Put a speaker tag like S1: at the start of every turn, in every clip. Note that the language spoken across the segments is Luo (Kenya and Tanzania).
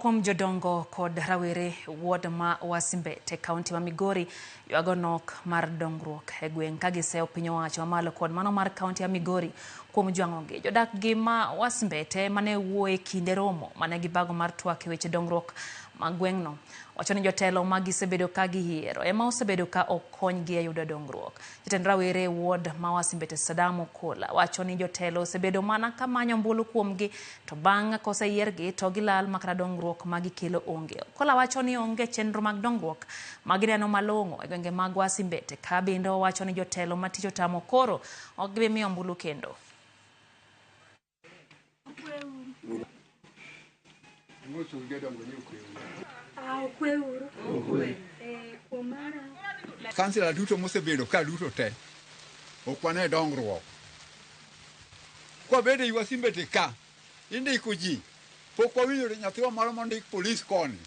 S1: kuom jodongo kod rawere ward ma Wasimbeta kaunti ma Migori ywago nok mar dongruok e gweng' ka giseo piny owacho mamalo kod mano mar kaunti ya Migori kuom jwang'ogi. Jodak gi ma Wasimbeta mane wuoye kinde romo mane gibago mar twak e weche dongruok ma gweng'no wacho ni jotelo ma gisebedo ka giyiero ema osebedo ka okonygi e yudo dongruok. Jatend rawere ward ma Wasimbeta Kola wacho ni jotelo osebedo mana ka manyo ombulu kuomgi to bang' koseyiergi to gilal makata dongruok ma gikelo onge. Kola wacho ni onge chenro mag dongruok ma gineno malong'o e gwenge mag Wasimbeta ka bende wacho ni jotelo matich otamo koro ok gibi miyo ombulu kendo.
S2: Kansila duto mosebedo ka duto te okwane dongruok. Kwa bende Wasimbeta ka indiko ji pok wawinjo nyathiwa moro mondik polis koni.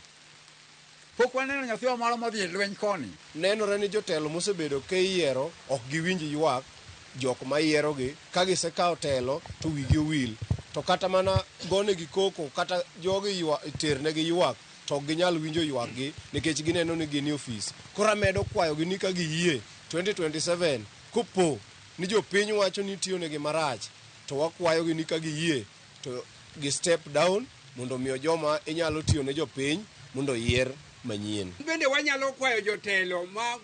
S2: Pok waneno nyathiwa moro modhi e lweny koni.
S3: Nenore ni jotelo mosebedo ke yiero ok giwinj ywak jok ma yierogi ka gisekao telo to wigi owil. To kata mana gone gi koko kata jogi terne gi ywak to ginyal winjo ywak gi nikech gineno ni gin ofis. Kora medo kwayo gi ni ka giyie 2027 kopo ni jopiny wacho ni tiyo negi marach to wakwayo gi ni ka giyie to gi step down mondo miyo joma inyalo tiyo ne jopiny mondo yier manyien.
S4: Bende wanyalo kwayo jotelo ma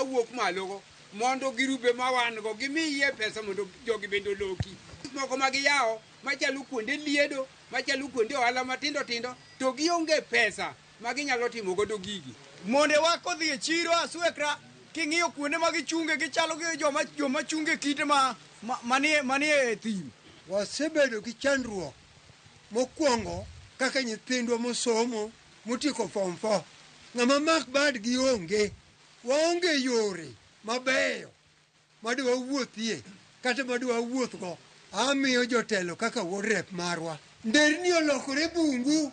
S4: wuok malo mondo girube ma wan go gimiye pesa mondo jogi bende loki. Moko magiyawo machalo kuonde liedo, machalo kuonde ohala matindo tindo to gionge pesa ma ginyalo timo godo gigi.
S5: Monde wako dhi e chiro aswekra king'iyo kuonde ma gichunge gichalo gi joma chunge kite manie thim.
S6: Wasebedo gi chandruok mokwongo kaka nyithindwa mosomo motieko form 4 ng'ama mak bad gi onge waonge yore mabeyo madwa wuothie kata madwa wuothgo amiyo jotelo kaka wuod rep marwa nderni olokore bungu